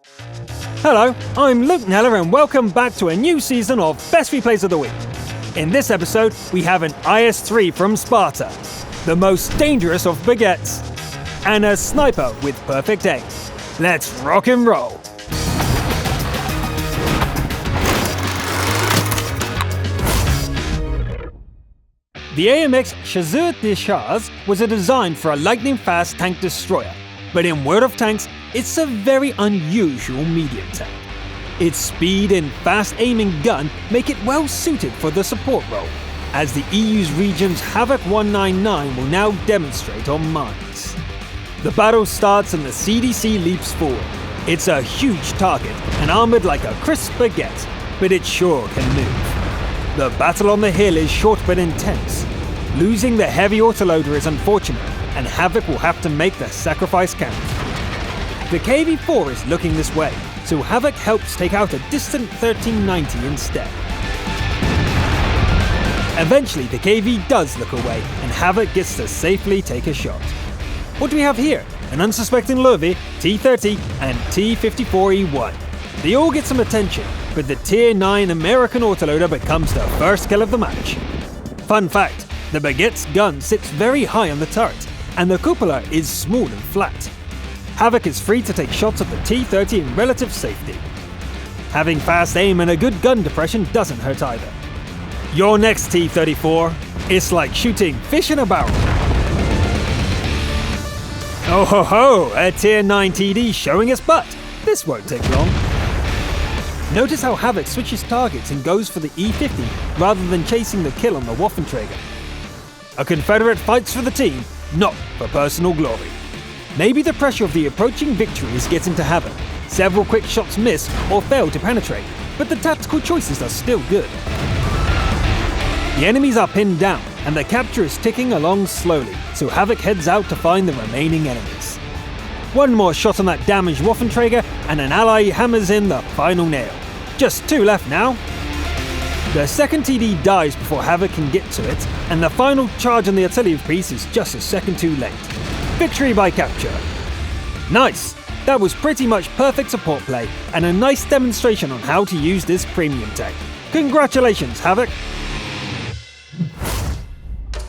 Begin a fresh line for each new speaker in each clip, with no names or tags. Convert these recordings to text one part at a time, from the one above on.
Hello, I'm Luke Neller and welcome back to a new season of Best Replays of the Week. In this episode, we have an IS-3 from Sparta, the most dangerous of baguettes, and a sniper with perfect aim. Let's rock and roll! The AMX Shizuka Chars was a design for a lightning-fast tank destroyer, but in World of Tanks, it's a very unusual medium tank. Its speed and fast-aiming gun make it well-suited for the support role, as the EU's region's Havoc 199 will now demonstrate on mines. The battle starts and the CDC leaps forward. It's a huge target and armored like a crisp baguette, but it sure can move. The battle on the hill is short but intense. Losing the heavy autoloader is unfortunate, and Havoc will have to make the sacrifice count. The KV4 is looking this way, so Havoc helps take out a distant 1390 instead. Eventually the KV does look away, and Havoc gets to safely take a shot. What do we have here? An unsuspecting Lurvy, T-30, and T-54E1. They all get some attention, but the Tier 9 American autoloader becomes the first kill of the match. Fun fact, the baguette's gun sits very high on the turret, and the cupola is small and flat. Havoc is free to take shots at the T-30 in relative safety. Having fast aim and a good gun depression doesn't hurt either. Your next T-34, it's like shooting fish in a barrel. Oh ho ho, a Tier 9 TD showing its butt. This won't take long. Notice how Havoc switches targets and goes for the E50 rather than chasing the kill on the Waffenträger. A Confederate fights for the team, not for personal glory. Maybe the pressure of the approaching victory is getting to Havoc. Several quick shots miss or fail to penetrate, but the tactical choices are still good. The enemies are pinned down, and the capture is ticking along slowly, so Havoc heads out to find the remaining enemies. One more shot on that damaged Waffenträger, and an ally hammers in the final nail. Just 2 left now. The second TD dies before Havoc can get to it, and the final charge on the artillery piece is just a second too late. Victory by capture. Nice! That was pretty much perfect support play, and a nice demonstration on how to use this premium tank. Congratulations, Havoc!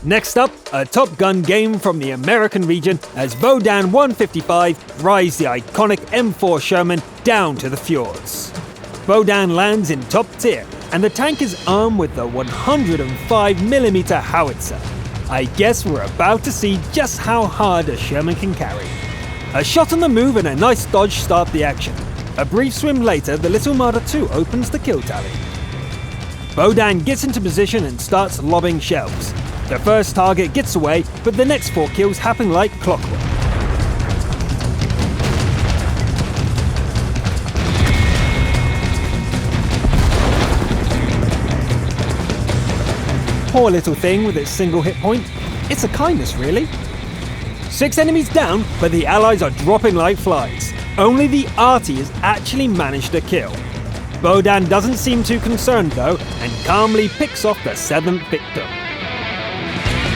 Next up, a Top Gun game from the American region as Bowdan 155 rides the iconic M4 Sherman down to the fjords. Bowdan lands in top tier, and the tank is armed with the 105mm howitzer. I guess we're about to see just how hard a Sherman can carry. A shot on the move and a nice dodge start the action. A brief swim later, the Little Marder 2 opens the kill tally. Bowdan gets into position and starts lobbing shells. The first target gets away, but the next 4 kills happen like clockwork. Poor little thing with its single hit point. It's a kindness, really. 6 enemies down, but the allies are dropping like flies. Only the arty has actually managed a kill. Bowdan doesn't seem too concerned though, and calmly picks off the 7th victim.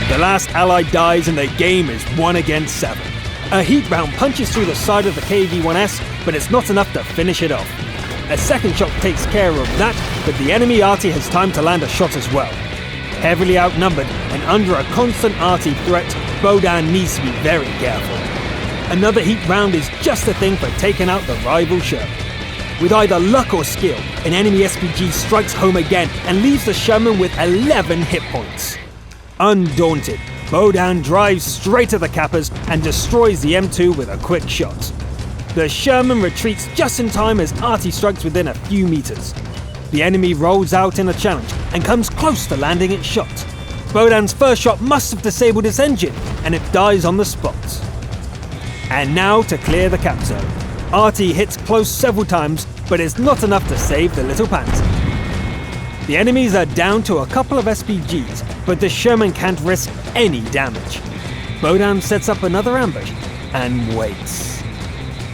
The last ally dies and the game is 1 against 7. A heat round punches through the side of the KV-1S, but it's not enough to finish it off. A second shot takes care of that, but the enemy arty has time to land a shot as well. Heavily outnumbered and under a constant arty threat, Bowdan needs to be very careful. Another heat round is just the thing for taking out the rival Sherman. With either luck or skill, an enemy SPG strikes home again and leaves the Sherman with 11 hit points. Undaunted, Bowdan drives straight at the cappers and destroys the M2 with a quick shot. The Sherman retreats just in time as arty strikes within a few meters. The enemy rolls out in a challenge and comes close to landing its shot. Bowdan's first shot must have disabled its engine, and it dies on the spot. And now to clear the cap zone. arty hits close several times, but it's not enough to save the little panzer. The enemies are down to a couple of SPGs, but the Sherman can't risk any damage. Bowdan sets up another ambush and waits.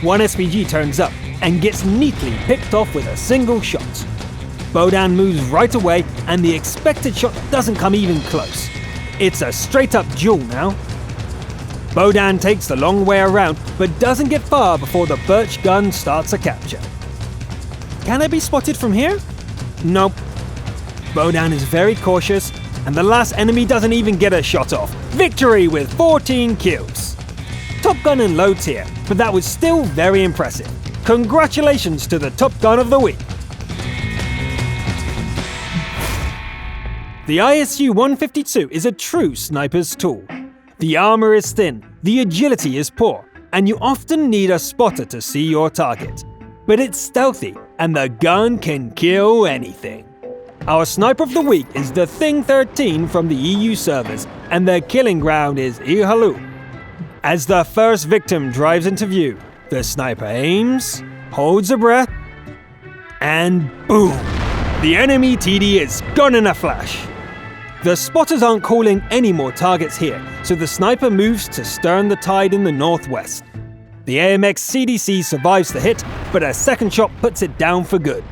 One SPG turns up and gets neatly picked off with a single shot. Bowdan moves right away, and the expected shot doesn't come even close. It's a straight-up duel now. Bowdan takes the long way around, but doesn't get far before the birch gun starts a capture. Can I be spotted from here? Nope. Bowdan is very cautious, and the last enemy doesn't even get a shot off. Victory with 14 kills. Top gun in low tier, but that was still very impressive. Congratulations to the Top Gun of the Week. The ISU 152 is a true sniper's tool. The armor is thin, the agility is poor, and you often need a spotter to see your target. But it's stealthy, and the gun can kill anything. Our sniper of the week is the Thing 13 from the EU servers, and their killing ground is Ihalu. As the first victim drives into view, the sniper aims, holds a breath, and boom! The enemy TD is gone in a flash. The spotters aren't calling any more targets here, so the sniper moves to stern the tide in the northwest. The AMX CDC survives the hit, but a second shot puts it down for good.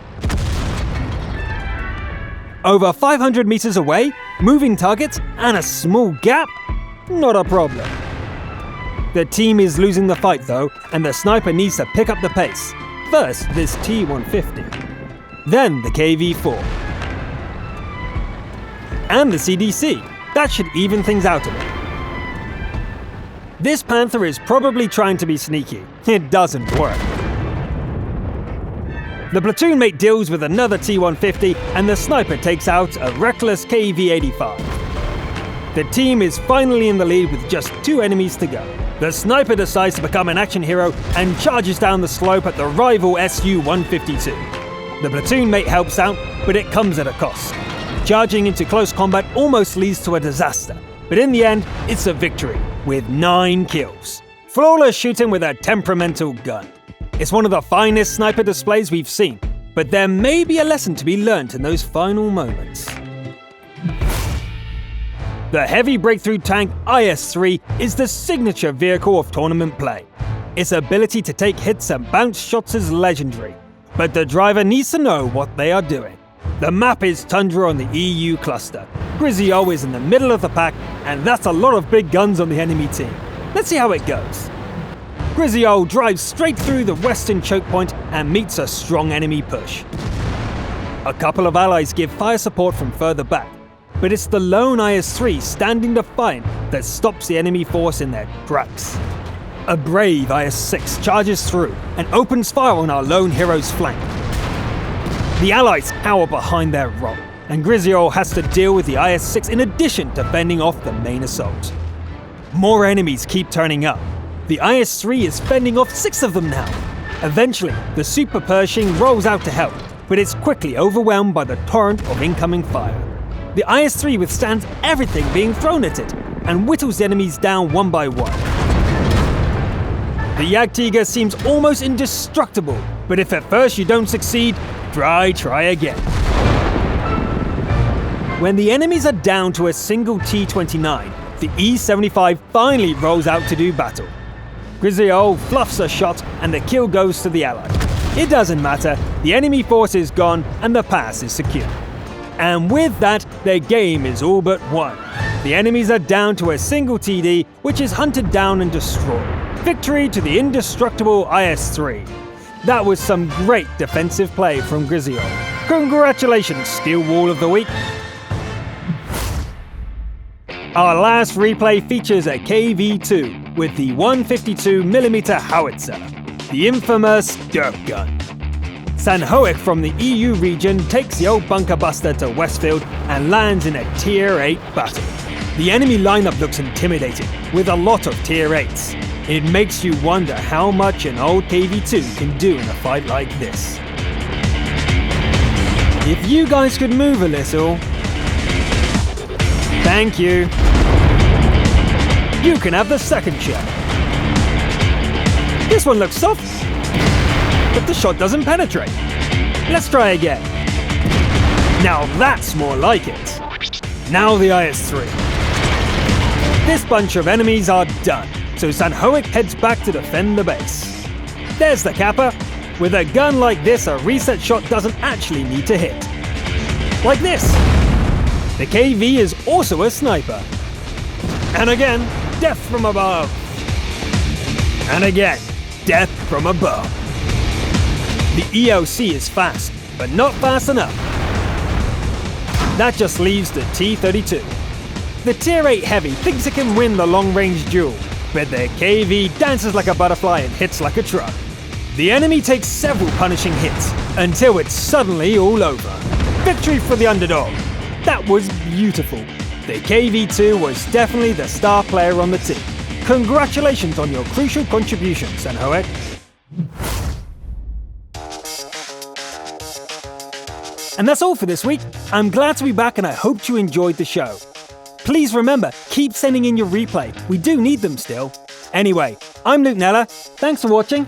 Over 500 meters away, moving targets and a small gap? Not a problem. The team is losing the fight though, and the sniper needs to pick up the pace. First, this T-150. Then the KV4. And the CDC. That should even things out a bit. This Panther is probably trying to be sneaky. It doesn't work. The platoon mate deals with another T-150, and the sniper takes out a reckless KV-85. The team is finally in the lead with just 2 enemies to go. The sniper decides to become an action hero and charges down the slope at the rival Su-152. The platoon mate helps out, but it comes at a cost. Charging into close combat almost leads to a disaster, but in the end, it's a victory, with 9 kills. Flawless shooting with a temperamental gun. It's one of the finest sniper displays we've seen, but there may be a lesson to be learnt in those final moments. The heavy breakthrough tank IS-3 is the signature vehicle of tournament play. Its ability to take hits and bounce shots is legendary, but the driver needs to know what they are doing. The map is Tundra on the EU cluster. Griziol is in the middle of the pack, and that's a lot of big guns on the enemy team. Let's see how it goes. Griziol drives straight through the western choke point and meets a strong enemy push. A couple of allies give fire support from further back, but it's the lone IS-3 standing defiant that stops the enemy force in their tracks. A brave IS-6 charges through and opens fire on our lone hero's flank. The allies cower behind their rock, and Griziol has to deal with the IS-6 in addition to fending off the main assault. More enemies keep turning up. The IS-3 is fending off 6 of them now. Eventually, the Super Pershing rolls out to help, but it's quickly overwhelmed by the torrent of incoming fire. The IS-3 withstands everything being thrown at it, and whittles the enemies down one by one. The Jagdtiger seems almost indestructible, but if at first you don't succeed, try again. When the enemies are down to a single T-29, the E-75 finally rolls out to do battle. Griziol fluffs a shot and the kill goes to the ally. It doesn't matter, the enemy force is gone and the pass is secure. And with that, their game is all but won. The enemies are down to a single TD, which is hunted down and destroyed. Victory to the indestructible IS-3. That was some great defensive play from Griziol. Congratulations, Steel Wall of the Week. Our last replay features a KV2 with the 152mm Howitzer, the infamous dirt gun. Sanhoek from the EU region takes the old bunker buster to Westfield and lands in a Tier 8 battle. The enemy lineup looks intimidating, with a lot of Tier 8s. It makes you wonder how much an old KV2 can do in a fight like this. If you guys could move a little... Thank you. You can have the second shot. This one looks soft, but the shot doesn't penetrate. Let's try again. Now that's more like it. Now the IS-3. This bunch of enemies are done, so Sanhoek heads back to defend the base. There's the kappa. With a gun like this, a reset shot doesn't actually need to hit. Like this. The KV is also a sniper. And again, death from above. And again, death from above. The EOC is fast, but not fast enough. That just leaves the T-32. The Tier 8 Heavy thinks it can win the long-range duel, but their KV dances like a butterfly and hits like a truck. The enemy takes several punishing hits, until it's suddenly all over. Victory for the underdog. That was beautiful. The KV2 was definitely the star player on the team. Congratulations on your crucial contribution, Senhoek. And that's all for this week. I'm glad to be back and I hope you enjoyed the show. Please remember, keep sending in your replay. We do need them still. Anyway, I'm Luke Neller. Thanks for watching.